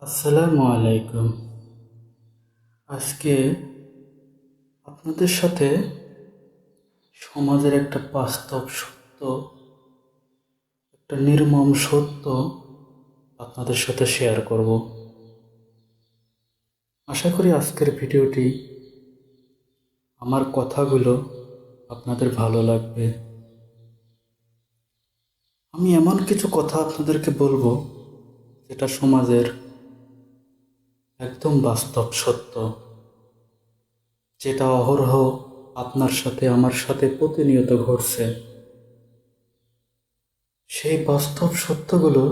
আসসালামু আলাইকুম। আজকে আপনাদের সাথে সমাজের একটা বাস্তব সত্য, একটা নির্মম সত্য আপনাদের সাথে শেয়ার করব। আশা করি আজকের ভিডিওটি, আমার কথাগুলো আপনাদের ভালো লাগবে। আমি এমন কিছু কথা আপনাদেরকে বলবো যেটা সমাজের একদম বাস্তব সত্য, যেটা অহরহ আপনার সাথে আমার সাথে প্রতিনিয়ত ঘটছে। সেই বাস্তব সত্যগুলো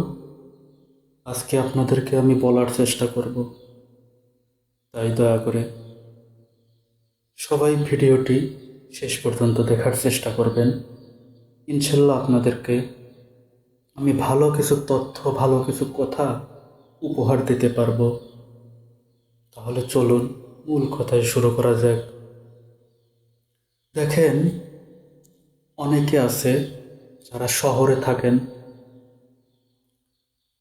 আজকে আপনাদেরকে আমি বলার চেষ্টা করব। তাই দয়া করে সবাই ভিডিওটি শেষ পর্যন্ত দেখার চেষ্টা করবেন। ইনশাল্লাহ আপনাদেরকে আমি ভালো কিছু তথ্য, ভালো কিছু কথা উপহার দিতে পারবো। তাহলে চলুন মূল কথায় শুরু করা যাক। দেখেন, অনেকে আছে যারা শহরে থাকেন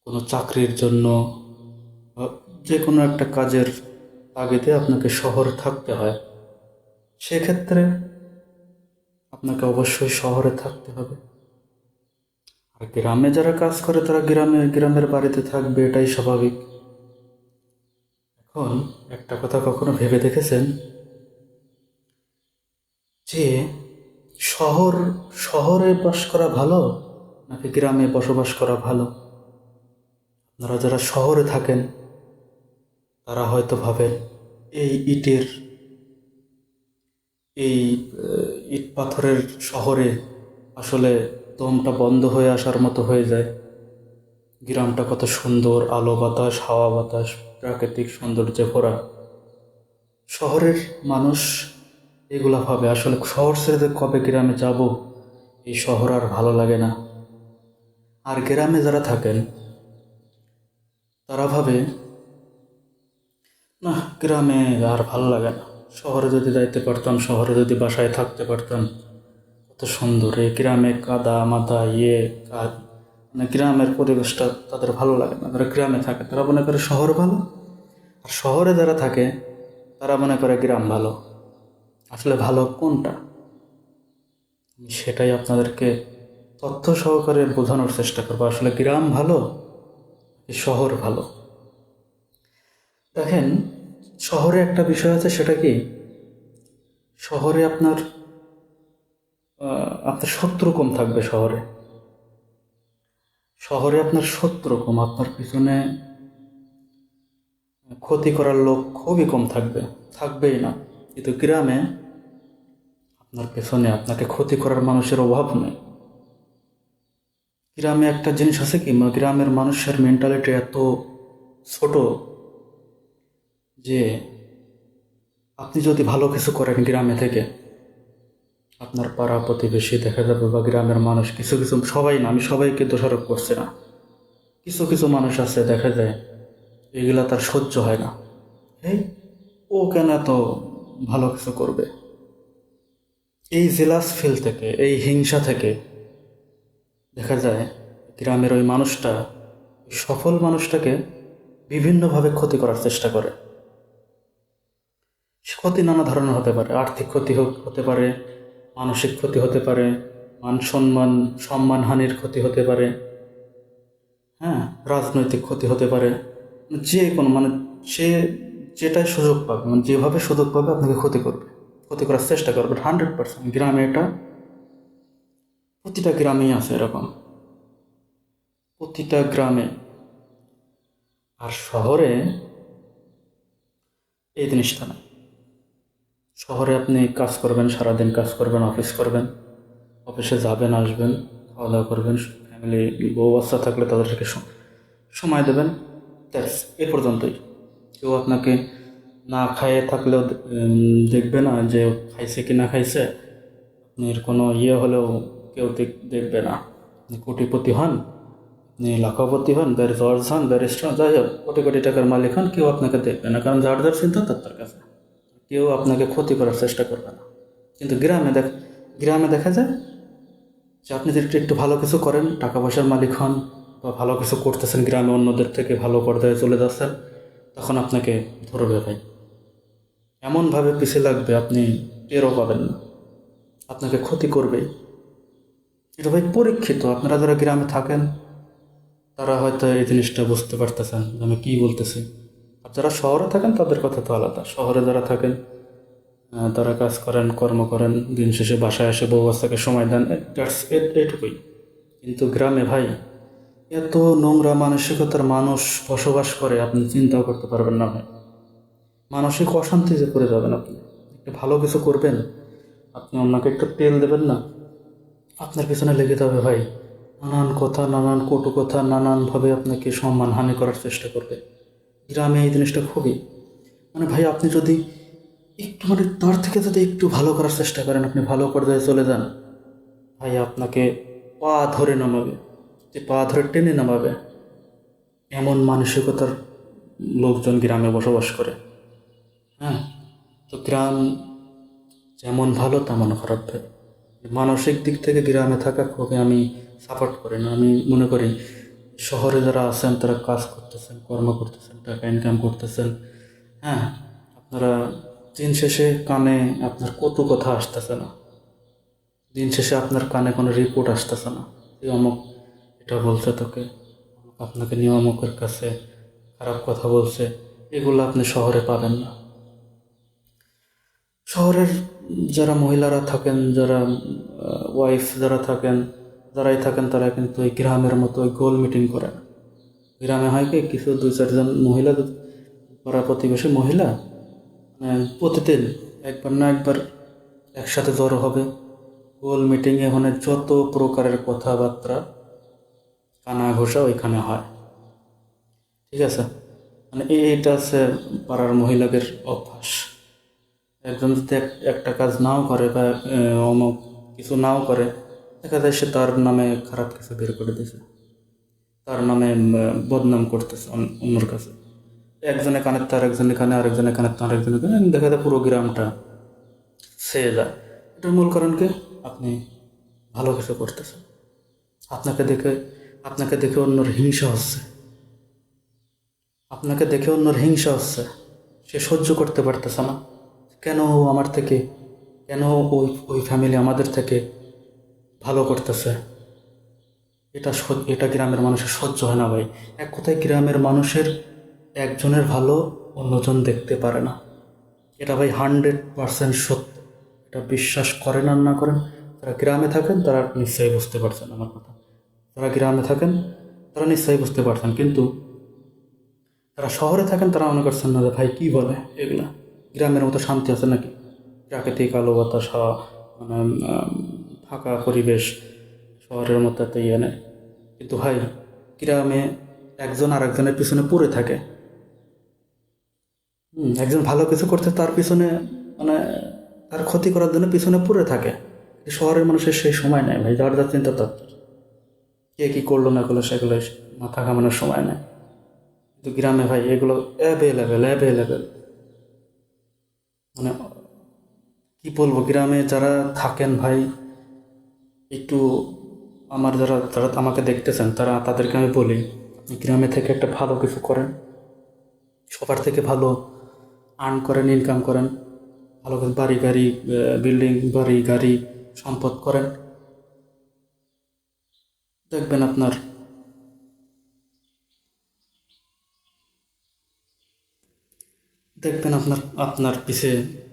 কোনো চাকরির জন্য বা যে কোনো একটা কাজের তাগিদে আপনাকে শহরে থাকতে হয়। সেক্ষেত্রে আপনাকে অবশ্যই শহরে থাকতে হবে। আর গ্রামে যারা কাজ করে তারা গ্রামের বাড়িতে থাকবে, এটাই স্বাভাবিক। এখন একটা কথা কখনো ভেবে দেখেছেন যে শহর শহরে বাস করা ভালো নাকি গ্রামে বসবাস করা ভালো? আপনারা যারা শহরে থাকেন তারা হয়তো ভাবেন এই ইটের এই ইট পাথরের শহরে আসলে দমটা বন্ধ হয়ে আসার মতো হয়ে যায়। গ্রামটা কত সুন্দর, আলো বাতাস, হাওয়া বাতাস, প্রাকৃতিক সৌন্দর্যে ভরা। শহরের মানুষ এগুলা ভাবে আসলে শহর ছেড়ে যে কবে গ্রামে যাব, এই শহর আর ভালো লাগে না। আর গ্রামে যারা থাকেন তারা ভাবে না, গ্রামে আর ভালো লাগে না, শহরে যদি যাইতে পারতাম, শহরে যদি বাসায় থাকতে পারতাম, কত সুন্দর এই গ্রামে কাদা মাদা কাজ, মানে গ্রামের পরিবেশটা তাদের ভালো লাগে না। তারা গ্রামে থাকে, তারা মনে করে শহর ভালো। আর শহরে যারা থাকে তারা মনে করে গ্রাম ভালো। আসলে ভালো কোনটা, আমি সেটাই আপনাদেরকে তথ্য সহকারে বোঝানোর চেষ্টা করবো। আসলে গ্রাম ভালো কি শহর ভালো? দেখেন, শহরে একটা বিষয় আছে, সেটা কি, শহরে আপনার শত্রু কম থাকবে। শহরে শহরে আপনার শত্রু কম, আপনার পিছনে ক্ষতি করার লোক খুবই কম থাকবে, থাকবেই না। কিন্তু গ্রামে আপনার পেছনে আপনাকে ক্ষতি করার মানুষের অভাব নেই। গ্রামে একটা জিনিস আছে কি, গ্রামের মানুষের মেন্টালিটি এত ছোট যে আপনি যদি ভালো কিছু করেন গ্রামে থেকে, আপনার পাড়া প্রতিবেশী দেখা যাবে বা গ্রামের মানুষ কিছু কিছু, সবাই না, আমি সবাইকে দোষারোপ করছি না, কিছু কিছু মানুষ আছে দেখা যায় এগুলা তার সহ্য হয় না। এই ও কেন এত ভালো কিছু করবে, এই জেলাস ফিল থেকে, এই হিংসা থেকে দেখা যায় গ্রামের ওই মানুষটা, সফল মানুষটাকে বিভিন্নভাবে ক্ষতি করার চেষ্টা করে। ক্ষতি নানা ধরনের হতে পারে, আর্থিক ক্ষতি হতে পারে, মানসিক ক্ষতি হতে পারে, মান সম্মান সম্মানহানির ক্ষতি হতে পারে, হ্যাঁ, রাজনৈতিক ক্ষতি হতে পারে। যে কোনো সে যেটাই সুযোগ পাবে, যেভাবে সুযোগ পাবে আপনাকে ক্ষতি করবে, ক্ষতি করার চেষ্টা করবে। 100% গ্রামে এটা, প্রতিটা গ্রামেই আছে এরকম, প্রতিটা গ্রামে। আর শহরে এই জিনিসটা না। শহরে আপনি কাজ করবেন, সারাদিন কাজ করবেন, অফিস করবেন, অফিসে যাবেন আসবেন, খাওয়া দাওয়া করবেন, ফ্যামিলি বউ বাচ্চা থাকলে তাদেরকে সময় দেবেন, দ্যাটস এ পর্যন্তই। কেউ আপনাকে না খাইয়ে থাকলেও দেখবে না যে খাইছে কি না খাইছে। আপনার কোনো হলেও কেউ দেখবে না। আপনি কোটিপতি হন, আপনি লাখপতি হন, জর্জ হন, ব্যারিস্টার, যাই হোক, কোটি কোটি টাকার মালিক হন, কেউ আপনাকে দেখবে না, কারণ যার যার চিন্তা তার কাছে, কেউ আপনাকে ক্ষতি করার চেষ্টা করবে না। কিন্তু গ্রামে দেখা যায় যে আপনি যদি একটু ভালো কিছু করেন, টাকা পয়সার মালিক হন, বা ভালো কিছু করতেছেন গ্রামে অন্যদের থেকে ভালো পর্যায়ে চলে যাচ্ছেন, তখন আপনাকে ধরবে ভাই, এমনভাবে পিছে লাগবে আপনি টেরও পাবেন না, আপনাকে ক্ষতি করবেই। এটা ভাই পরীক্ষিত। আপনারা যারা গ্রামে থাকেন তারা হয়তো এই জিনিসটা বুঝতে পারতেছেন যে আমি কী বলতেছি। আর যারা শহরে থাকেন তাদের কথা তো আলাদা। শহরে যারা থাকেন তারা কাজ করেন, কর্ম করেন, দিন শেষে বাসায় এসে বউ বাচ্চাকে সময় দেন, এটুকুই। কিন্তু গ্রামে ভাই এত নোংরা মানসিকতার মানুষ বসবাস করে, আপনি চিন্তাও করতে পারবেন না ভাই। মানসিক অশান্তি যে করে যাবেন আপনি। একটু ভালো কিছু করবেন, আপনি অন্যকে একটু তেল দেবেন না, আপনার পেছনে লেগে যাবে ভাই। নানান কথা, নানান কটু কথা, নানানভাবে আপনাকে সম্মানহানি করার চেষ্টা করবে। গ্রামে এই জিনিসটা খুবই, মানে ভাই আপনি যদি একটু মানে তার থেকে যদি একটু ভালো করার চেষ্টা করেন, আপনি ভালো পর্যায়ে চলে যান, ভাই আপনাকে পা ধরে নামাবে, যে পা ধরে টেনে নামাবে, এমন মানসিকতার লোকজন গ্রামে বসবাস করে। হ্যাঁ, তো গ্রাম যেমন ভালো তেমন খারাপ ভাই। মানসিক দিক থেকে গ্রামে থাকা খুবই আমি সাপোর্ট করি না। আমি মনে করি শহরে যারা আছেন তারা কাজ করতেছেন, কর্ম করতেছেন, টাকা ইনকাম করতেছেন। হ্যাঁ, আপনারা দিন শেষে কানে আপনার কত কথা আসতেছে না, দিন শেষে আপনার কানে কোনো রিপোর্ট আসতেছে না যে অমুক এটা বলছে তোকে, আপনাকে নিয়ে অমুকের কাছে খারাপ কথা বলছে। এগুলো আপনি শহরে পাবেন না। শহরের যারা মহিলারা থাকেন, যারা ওয়াইফ যারা থাকেন, যারাই থাকেন, তারা কিন্তু ওই গ্রামের মতো ওই গোল মিটিং করে না। গ্রামে হয় কি, কিছু দুই চারজন মহিলা, পাড়া প্রতিবেশী মহিলা প্রতিদিন একবার না একবার একসাথে জড়ো হবে গোল মিটিংয়ে। ওখানে যত প্রকারের কথাবার্তা কানা ঘোষা ওইখানে হয়। ঠিক আছে, মানে এইটা আছে পাড়ার মহিলাদের অভ্যাস। একজন যদি একটা কাজ নাও করে বা অমুক কিছু নাও করে, দেখা যায় সে তার নামে খারাপ কিছু বের করে দিয়েছে, তার নামে বদনাম করতেছে অন্যর কাছে। একজনের কানের তার একজনের কানে, আরেকজনের কানের তার আরেকজনের কানে, দেখা যায় পুরো গ্রামটা ছেয়ে যায়। এটার মূল কারণ কি, আপনি ভালো কিছু করতেছেন, আপনাকে দেখে আপনাকে দেখে অন্যর হিংসা হচ্ছে, আপনাকে দেখে অন্যর হিংসা হচ্ছে। সে সহ্য করতে পারতেছে না, কেন ও আমার থেকে, কেন ওই ওই ফ্যামিলি আমাদের থেকে ভালো করতেছে। এটা গ্রামের মানুষের সহ্য হয় না ভাই। এক কথায় গ্রামের মানুষের একজনের ভালো অন্যজন দেখতে পারে না। এটা ভাই 100% সত্য। এটা বিশ্বাস করেন আর না করেন, যারা গ্রামে থাকেন তারা নিশ্চয়ই বুঝতে পারছেন আমার কথা। যারা গ্রামে থাকেন তারা নিশ্চয়ই বুঝতে পারছেন, কিন্তু যারা শহরে থাকেন তারা মনে করছেন না যে ভাই কী বলে এগুলা, গ্রামের মতো শান্তি আছে নাকি, প্রাকৃতিক আলো বাতাস হাওয়া, মানে ফাঁকা পরিবেশ, শহরের মতো এত ইয়ে নেই। কিন্তু ভাই গ্রামে একজন আর একজনের পিছনে পড়ে থাকে। একজন ভালো কিছু করতে তার পিছনে, মানে তার ক্ষতি করার জন্য পিছনে পড়ে থাকে। শহরের মানুষের সেই সময় নেই ভাই, যার যার চিন্তা তার, কে কী করলো না করলো সেগুলো মাথা ঘামানোর সময় নেই। কিন্তু গ্রামে ভাই এগুলো অ্যাভেলেবেল অ্যাভেলেবেল। মানে কি বলবো, গ্রামে যারা থাকেন ভাই, একটু আমার যারা যারা আমাকে দেখতেছেন তারা, তাদেরকে আমি বলি, আপনি গ্রামে থেকে একটা ভালো কিছু করেন, সবার থেকে ভালো আর্ন করেন, ইনকাম করেন, ভালো করে বাড়ি গাড়ি, বিল্ডিং, বাড়ি গাড়ি, সম্পদ করেন, দেখবেন আপনার আপনার পিছে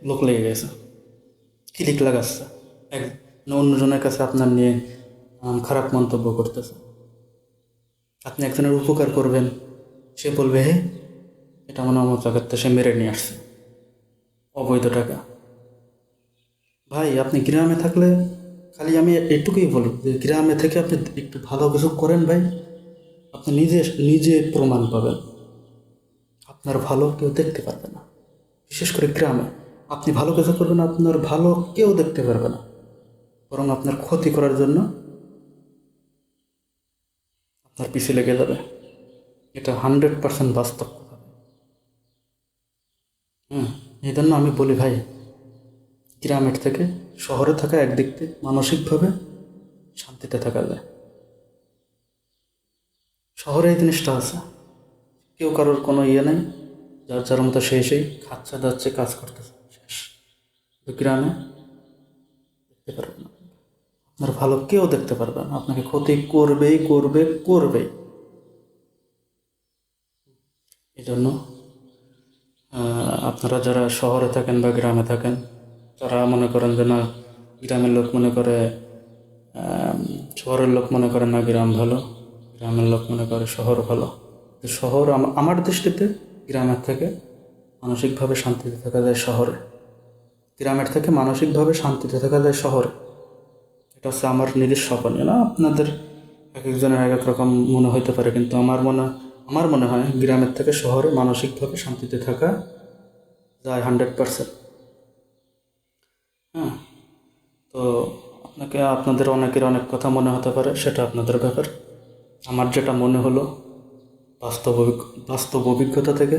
লোক লেগে গেছে, ক্লিক লাগাচ্ছে, এক অন্যজনের কাছে আপনার নিয়ে খারাপ মন্তব্য করতেছে। আপনি একজনের উপকার করবেন, সে বলবে হে এটা মনে আমার জায়গাতে সে মেরে নিয়ে আসছে অবৈধ টাকা। ভাই আপনি গ্রামে থাকলে, খালি আমি এটুকুই বলি যে গ্রামে থেকে আপনি একটু ভালো কিছু করেন ভাই, আপনি নিজে নিজে প্রমাণ পাবেন, আপনার ভালো কেউ দেখতে পারবে না। বিশেষ করে গ্রামে আপনি ভালো কিছু করবেন, আপনার ভালো কেউ দেখতে পারবে না, বরং আপনার ক্ষতি করার জন্য আপনার পিছিয়ে লেগে যাবে। এটা 100% বাস্তব কথা। এই জন্য আমি বলি ভাই, গ্রামের থেকে শহরে থাকা একদিক থেকে মানসিকভাবে শান্তিতে থাকা যায়। শহরে এই জিনিসটা আছে, কেউ কারোর কোনো ইয়ে নেই, যার যার মতো সেই খাচ্ছে যাচ্ছে কাজ করতেছে, শেষ। কিন্তু গ্রামে দেখতে পারবেন না, আপনার ভালো কেউ দেখতে পারবে না, আপনাকে ক্ষতি করবেই। এই জন্য আপনারা যারা শহরে থাকেন বা গ্রামে থাকেন, তারা মনে করেন যে না, গ্রামের লোক মনে করে শহরের লোক মনে করে না গ্রাম ভালো, গ্রামের লোক মনে করে শহর ভালো। তো শহর আমার দৃষ্টিতে গ্রামের থেকে মানসিকভাবে শান্তিতে থাকা যায় শহরে, গ্রামের থেকে মানসিকভাবে শান্তিতে থাকা যায় শহরে। এটা হচ্ছে আমার নিজস্ব opinion, না আপনাদের এক একজনের এক এক রকম মনে হইতে পারে, কিন্তু আমার মনে হয় গ্রামের থেকে শহরে মানসিকভাবে শান্তিতে থাকা যায় 100%। হ্যাঁ, তো আপনাদের অনেকের অনেক কথা মনে হতে পারে, সেটা আপনাদের ব্যাপার। আমার যেটা মনে হলো বাস্তব অভিজ্ঞতা থেকে,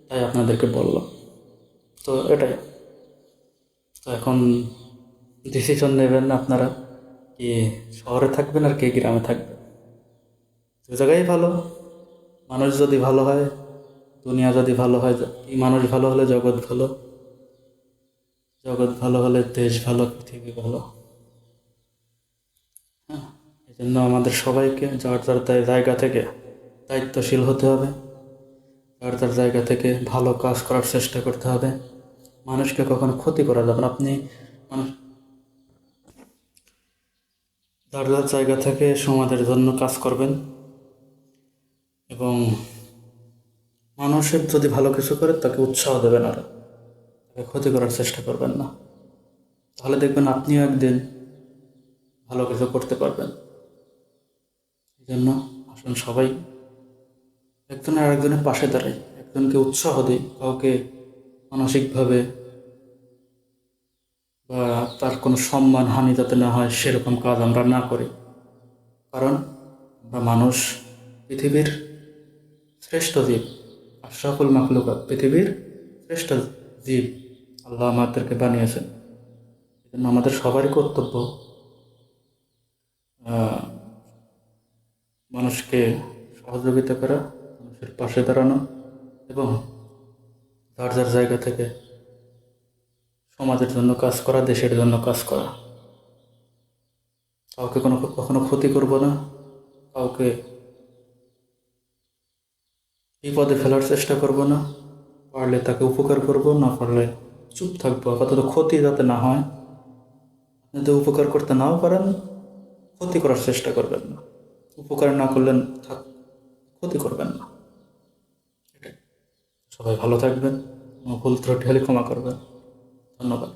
তাই আপনাদেরকে বললাম। তো এটাই। তো এখন ডিসিশন নেবেন আপনারা, কি শহরে থাকবেন আর কে গ্রামে থাকবেন। দু জায়গায় ভালো, মানুষ যদি ভালো হয়, দুনিয়া যদি ভালো হয়, মানুষ ভালো হলে জগৎ ভালো, জগৎ ভালো হলে দেশ ভালো, পৃথিবী ভালো। হ্যাঁ, এই জন্য আমাদের সবাইকে যার যার জায়গা থেকে দায়িত্বশীল হতে হবে, যার যার জায়গা থেকে ভালো কাজ করার চেষ্টা করতে হবে। মানুষকে কখনো ক্ষতি করা যাবে না। আপনি মানুষ যার যার জায়গা থেকে সমাজের জন্য কাজ করবেন, এবং মানুষের যদি ভালো কিছু করে তাকে উৎসাহ দেবেন, আর তাকে ক্ষতি করার চেষ্টা করবেন না। তাহলে দেখবেন আপনিও একদিন ভালো কিছু করতে পারবেন। এই জন্য আসুন সবাই একজনের আরেকজনের পাশে দাঁড়াই, একজনকে উৎসাহ দিই, কাউকে মানসিকভাবে বা তার কোনো সম্মান হানি যাতে না হয় সেরকম কাজ আমরা না করি। কারণ আমরা মানুষ, পৃথিবীর শ্রেষ্ঠ জীব, আশরাফুল মাখলুকাত, পৃথিবীর শ্রেষ্ঠ জীব আল্লাহ আমাদেরকে বানিয়েছেন। এই জন্য আমাদের সবারই কর্তব্য মানুষকে সহযোগিতা করা, মানুষের পাশে দাঁড়ানো, এবং যার যার জায়গা থেকে সমাজের জন্য কাজ করা, দেশের জন্য কাজ করা। কাউকে কখনো ক্ষতি করব না, কাউকে বিপদে ফেলার চেষ্টা করব না, পারলে তাকে উপকার করব, না পারলে চুপ থাকবো। আপাতত ক্ষতি যাতে না হয়, আপনি যদি উপকার করতে নাও পারেন, ক্ষতি করার চেষ্টা করবেন না, উপকার না করলেন থাক, ক্ষতি করবেন না। এটাই। সবাই ভালো থাকবেন, ভুল ত্রুটি হলে ক্ষমা করবেন। ধন্যবাদ।